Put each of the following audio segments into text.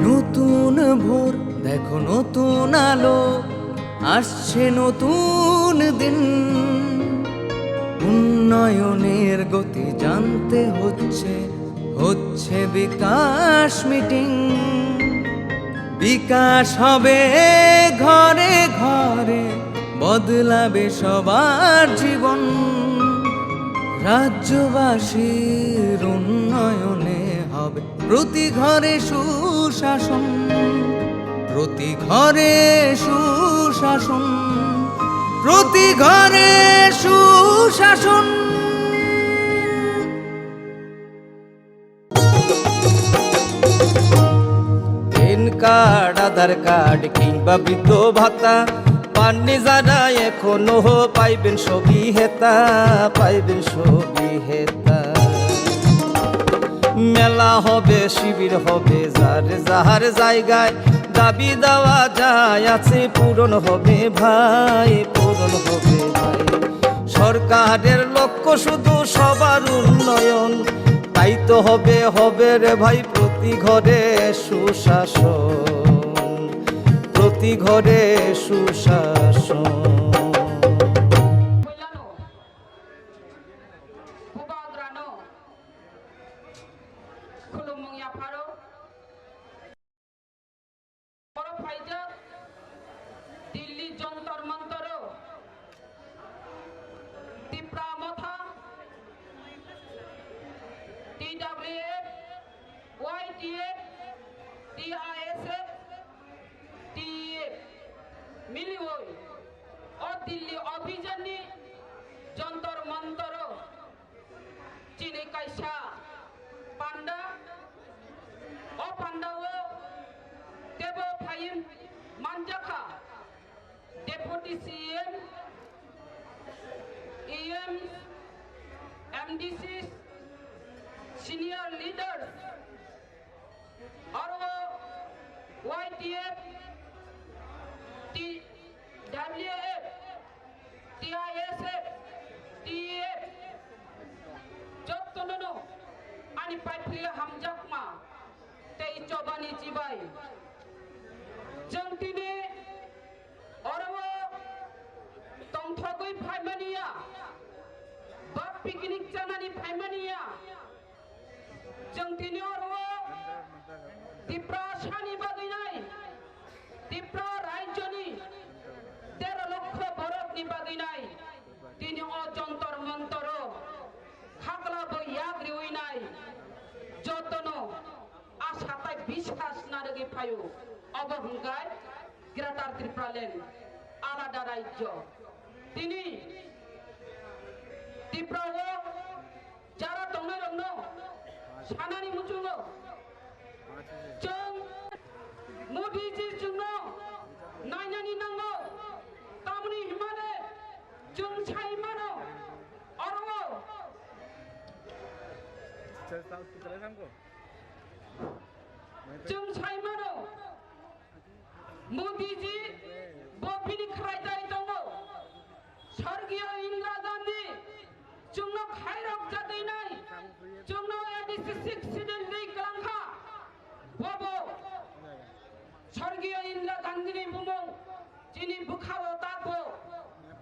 নতুন ভোর দেখো নতুন আলো, আসছে নতুন দিন। উন্নয়নের গতি জানতে হচ্ছে বিকাশ মিটিং। বিকাশ হবে ঘরে ঘরে, বদলাবে সবার জীবন। রাজ্যবাসীর উন্নয়নে হবে প্রতি ঘরে সুশাসন, প্রতি ঘরে সুশাসন, প্রতি ঘরে সুশাসন। প্যান কার্ড, আধার কার্ড কিংবা বৃদ্ধ ভাতা পাননি যারা এখনো পাইবেন সবই হেতা, পাইবেন সবই হেতা। মেলা হবে, শিবির হবে, যার যাহার জায়গায় দাবি দেওয়া যায় আছে পূরণ হবে ভাই, পূরণ হবে ভাই। সরকারের লক্ষ্য শুধু সবার উন্নয়ন, তাই তো হবে হবে রে ভাই প্রতি ঘরে সুশাসন, প্রতি ঘরে সুশাসন। দিল্লি যন্তর মন্তর ত্রিপুরা মথা TWF, YTF, TISF, TEF মিলি হই ও দিল্লি অভিযানী যন্তর মন্তর চিনি কাইসা পান্ডা ও পান্ডাও দেব Faim মানজাখা Deputy CM, EM, MDCs, senior leaders, RO, YTF, TWF, TISF, TEF, Jottonono, Ani Paiplia Hamjakma, Tei Chobani Chibai, Jantine, Orwa, Tongthogoi Paimania, Bap Picnic Chanani Paimania, Jantine Orwa, Tipra Shani Baginai, Tipra Raijoni, Teralokho Borokni Baginai, Tini O Jontor Montoro, Hakla Boyagri Winai, Jotono, Ashatai Bishkas Naragi Payu, Obahungai, Greater Tripralen, আলাদা রাজ্য। তিনি ত্রিপুরা যারা দংরং সানানি মুচুং जों मोदीजिर जोंनो नायनानि नांगौ तामनि हिमाले जों साइमानो अरंगो जों साइमानो मोदीजी बफिनि खायदाय दङ स्वर्गीय इंदिरा गांधी जोंनो खायरक जादैनाय जोंनो 86 सिडिल दै गलांखा बबो स्वर्गीय इंदिरा गांधीनि बुमुं जिनि बुखाव ताबो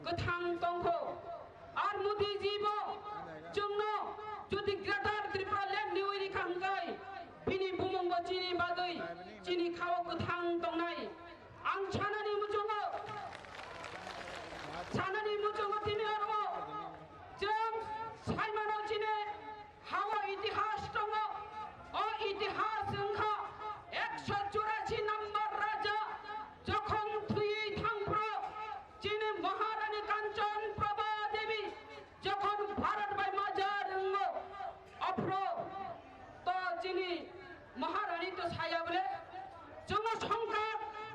गोथां दंखो आर मोदीजिबो जोंनो जुदि ग्रेटार त्रिपुरा लेन्ड नि उइरिखा हंगाय बिनि बुमुंबो जिनि बागै जिनि खाव गोथां दंनाय आं सानानि मुजुङो दिनै आरो जों साइमानाव दिनै हावा इतिहास दङ अ इतिहास जोंहा 184 नम्बर राजा যখন থুই থাংপ্র যিনি মহারানী কাঞ্চন প্রভা দেবী যখন ভারত বাই মাজার অফ্র তো যিনি মহারানী তো ছায়া বলে जोंनो संख्या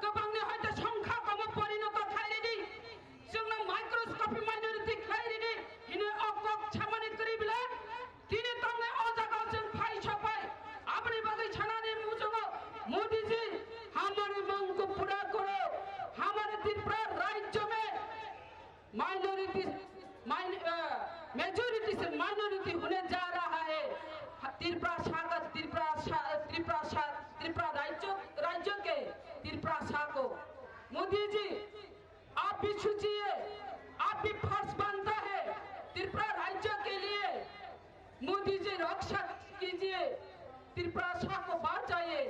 गोबांनि हयতো संख्या कम परिणत खायरेदि जोंनो माइक्रोस्कोपि माइनरिटी खायरेदि हिने अकक छामानि करिबिला दिनै तंगे अजागाव जों फाइसबाय आपनि बागै छानानि मुजुङो मोदीजी हमारी मांग को पूरा करो हमारे त्रिपुरा राज्य में मेजॉरिटी से माइनॉरिटी होने जा रहा है त्रिपुरा राज्य के त्रिपुरा शाह को मोदी जी आप भी सोचिए, आप भी फर्ज बनता है त्रिपुरा राज्य के लिए। मोदी जी रक्षा कीजिए, त्रिपुरा शाह को बचाइए,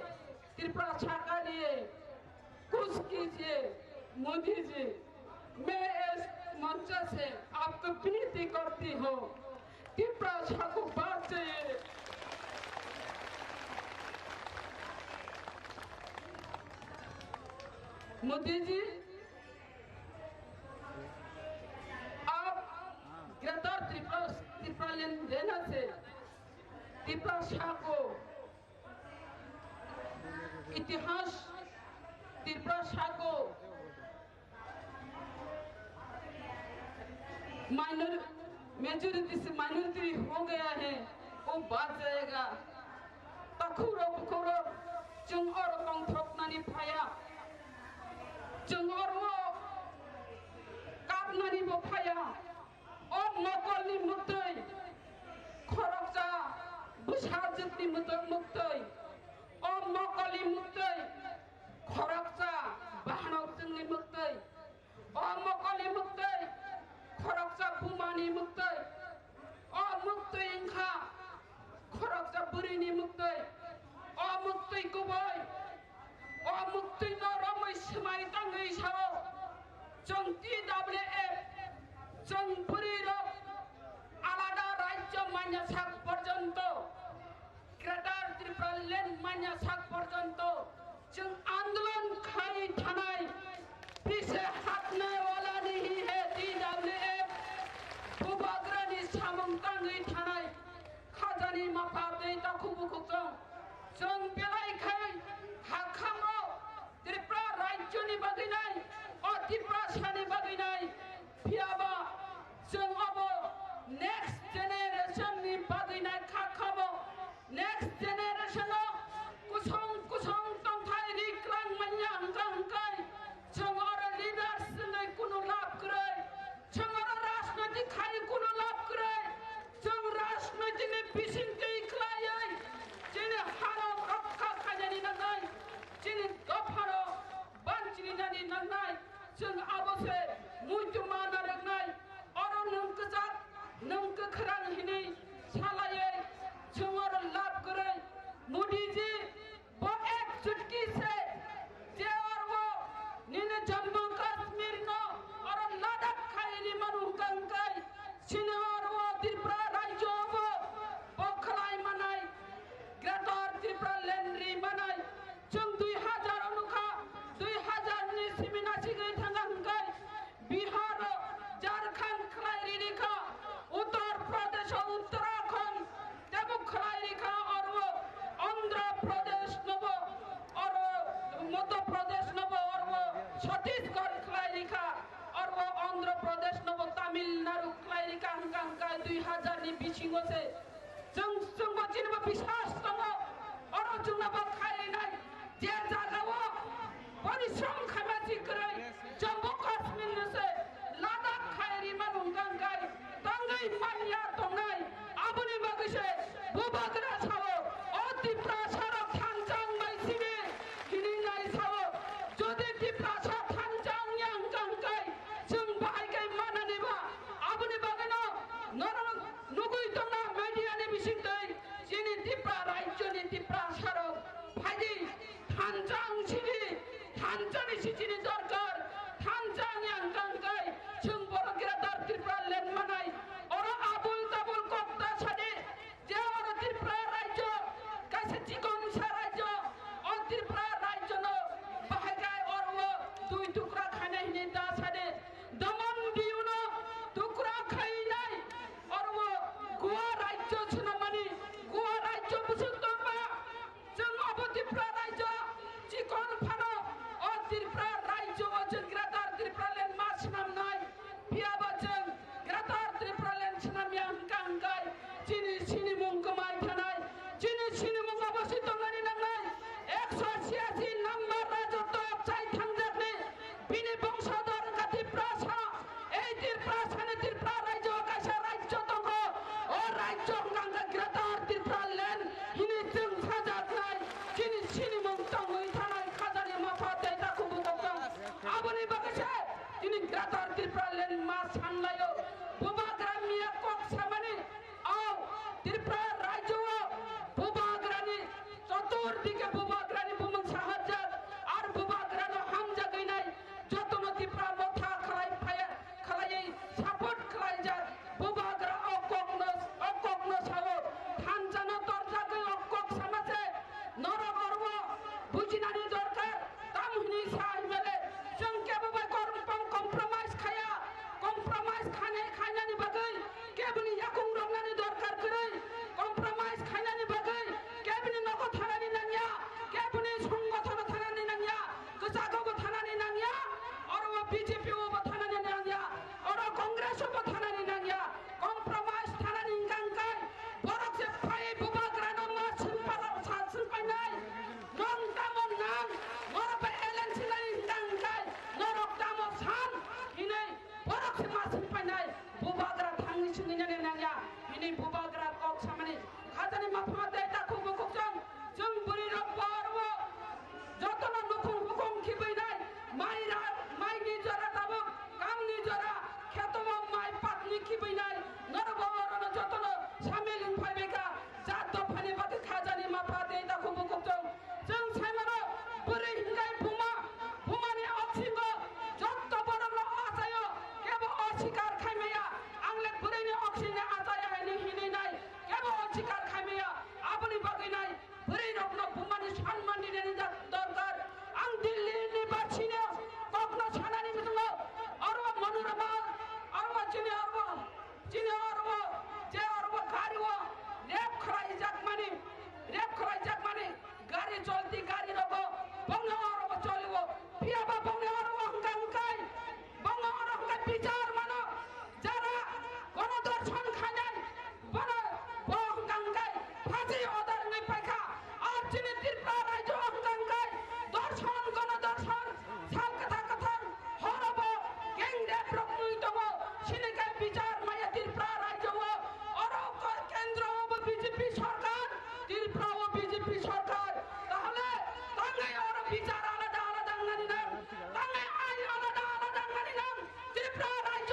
त्रिपुरा शाह के लिए कुछ कीजिए। मोदी जी मैं इस मंच से आपको विनती करती हूँ, त्रिपुरा शाह को बचाइए। मोदी जी आप गिरफ्तार त्रिपुरा देने से त्रिपुरा शाह को इतिहास, त्रिपुरा शाह को मेजोरिटी से माइनॉरिटी हो गया है, वो बच जाएगा। तखुरो बुखुरो जों और कंथ्रपनानै फाया, जों और वो कापनानैबो फाया। ओ नकलनि मुक्तै खरकजा बुसाजोंनि मुक्तै, ओ नकलि मुक्तै खरकजा बाहानावजोंनि मुक्तै, ओ नकलि मुक्तै खरकजा बुमानि मुक्तै, ओ मुक्तै इंखा खरकजा बुरिनि मुक्तै, ओ मुक्तै गुबै, ओ मुक्तै नरमै समाय दाङै साव जों TWF जों बुरिरक आलादा राज्य मान्यता पर्यन्त ग्रेटार त्रिपुरा लैंड मान्यता पर्यन्त जों आंदोलन खाई थानाय पीछे हटने वाला नहीं है। TWF भूभाग्रानि सामं दाङै थानाय खाजानि माफा दै दाखुबुखुजों जों बेलायखाय हाखामो त्रिपुरा राज्यनि बागैनाय त्रिपुरा शाहनि बागैनाय फियाबा जों अब नेक्स्ट जेनेरेशननि बागैनाय खाखामो। नेक्स्ट जेनेरेशनाव कुसं कुसं तंथाय रिक्रां मान्या हंगाय जों आरो लिडार्स जोंनि कुनु लाभ करे, जों आरो राजनैतिक खाय कुनु लाभ करे, जों राजनैतिकनि बिसिंथि खालायै जोंनि हाराव रक्षा खालायनानै नांनाय, जोंनि दफाराव बानचिनानै नांनाय, जों आबसे मुइतुमा नारनाय और नंक जात नंक खरां हिनै सालायै जों और लाभ करे। मोदी जी वो एक चुटकी से जे और वो निने जम्मू कश्मीर नो और लद्दाख खायनि मानुंगांगाय सिने और वो त्रिपुरा राज्य वो बखलाय मानाय ग्रेटार त्रिपुरा लैंड मानाय जों 2000 अनुखा 2000 नि सिमिना सिगै थांगांगाय बिहार झारखंड खलाय रेखा उत्तर प्रदेश उत्तराखंड तेबु खलाय रेखा और वो आंध्र प्रदेश नबो और मध्य प्रदेश नबो और वो छत्तीसगढ़ खलाय रेखा और वो आंध्र प्रदेश नबो तमिलनाडु खलाय रेखा हंगांगाय 2000 नि बिसिङो से जों जिनबो बिसास दङ और जोंनाबो खायनाय जे जागाव परिश्रम खालामनानै करे जम्मू कश्मीर से लद्दाख खायरि मानुंगांगाय दाङै मानिया दंनाय आबुनि बागैसे भूभाग्रा साव ओ त्रिपुरा साराव थांजां माइसिनि हिनिनाय साव जदि त्रिपुरा सा थांजां यांगांगाय जों बाहायगाय मानानैबा आबुनि बागैनो नरम नुगै दंना मेडियानि बिसिंदै जोंनि त्रिपुरा राज्यनि त्रिपुरा साराव फायदि थांजां सिनि थांजानि सिनि दरकार थांजां यांगांगाय जों बर' ग्रेटार त्रिपुरा लैंड मानाय और आबुल ताबुल कप्ता सादि जे और Tripura BJP ubo thanani nangya oro Congress ubo thanani nangya compromise thanani ngangkai borok se phai buba grano ma simpala simpai nai nong tamon nang moro pe LNC nai ngangkai norok tamo san ini borok se ma simpai nai buba gra thangni singinya nangya ini buba gra kok samani khajani ma phamate ta kubu kukjang jung buri ro parwo যতন নতুন হুকুম খিবই নাই মাইরা মাই নিজরা তাবো কাম নিজরা খেতম মাই পাতনি খিবই নাই নরবরন যতন শামিল ফাইবেকা জাত ফানি বাতে খাজানি মাফাতে তা খুব কুকজং जों সাইমানো বুরি হিঙ্গাই বুমানি অক্সিব যত বড় আজায় কেব অস্বীকার খাইমেয়া আংলে বুরিনি অক্সিনে আজায় হাইনি হিনি নাই কেব অস্বীকার খাইমেয়া আপনি বাগি নাই বুরি রত্ন বুমানি সম্মান দিনে দরকার আং দিল্লি নিবাসিনে কখনো ছানানি মিতুঙ্গ অরব মনোরমা অরব চিনি অরব যে অরব গাড়িও রেপ খরাই যাক মানে গাড়ি চলতি গাড়ি রব বঙ্গ অরব চলিব পিয়াবা বঙ্গ অরব হংকাই বঙ্গ অরব বিচার মানো যারা গণদর্শন খানাই বড় হংকাই ফাঁসি অদার নাই পাইখা আর চিনি ত্রিপুরা রাজ্য হংকাই দর্শন গণদর্শন সাল কথা হরব গ্যাং রেপ রকমই তব সিনিকাই বিচার মায়া ত্রিপুরা রাজ্য অরব কেন্দ্র বিজেপি সরকার ত্রিপুরা ও বিজেপি সরকার তাহলে তাঙ্গাই অরব বিচার আলাদা নানি না তাঙ্গাই আইন আলাদা নানি না ত্রিপুরা রাজ্য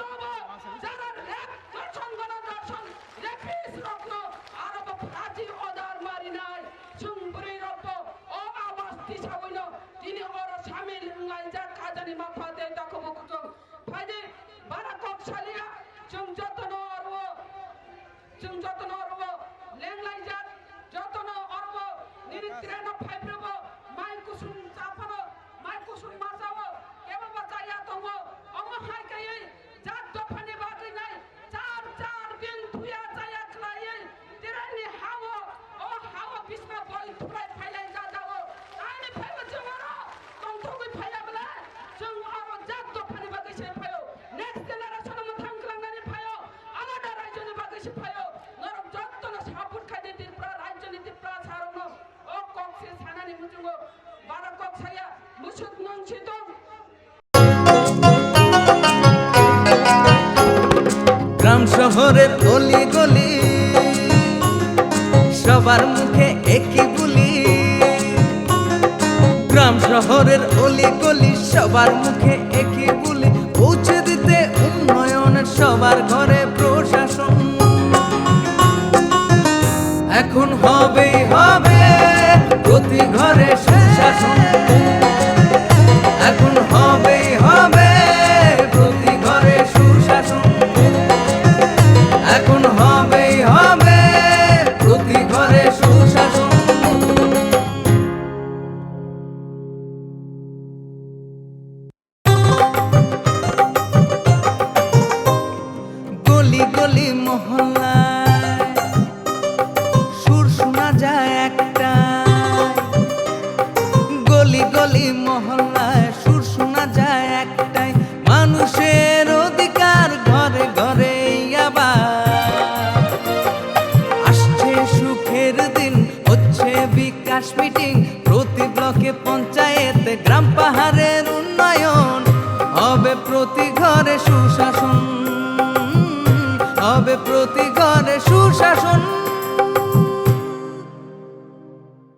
যারা রেপ দর্শন গণদর্শন রেপিস রত্ন আরব ফাঁসি অদার মারি নাই সুম্বরি রব ও আওয়াজ দিশা হইল তিনি ওর শামিল নাই যা খাজানি মাফাতে দেখব কুতম ফাইদে বারা কক সালিয়া जों যতন অরব লেংলাই জাত যতন অরব নিরিত্রেন ফাইব্রব মাই কুসুম চাপানো মাই কুসুম মাসাও কেব বাজায়া তব অমহাই কাই জাত দফানি বাকি নাই চার দিন ধুয়া যায়া খাইয়ে তিরানি হাও ও হাও বিষ্ণা বল থুলাই ফাইলাই যা যাও আইনি ফাইব জমার তন্তগুই ফাইয়া বলে जों আরো জাত দফানি বাকি সে ফাইও নেক্সট জেনারেশন মে থাংকলাংনানি ফাইও আলাদা রাজ্যনি বাকি সে ফাইও নরক যতন সাপুট খাইতে ত্রিপুরা রাজ্যনি ত্রিপুরা ছাড়ন ও কক্সে ছানানি মুচুঙ্গ বারা কক ছায়া মুসুত নংছিতং গ্রাম শহরের অলি গলি সবার মুখে একই বুলি গ্রাম শহরের অলি গলি সবার মুখে একই বুলি পৌঁছে দিতে উন্নয়নের সবার ঘরে প্রশাসন এখন হবে প্রতি ঘরে সুশাসন এখন হবে প্রতি ঘরে সুশাসন এখন হবে প্রতি ঘরে সুশাসন গলি গলি মহল্লায় সুর শোনা যায় একটা গলি গলি মহল্লায় সুর শোনা যায় একটাই মানুষের অধিকার ঘরে ঘরে আবার আসছে সুখের দিন হচ্ছে বিকাশ মিটিং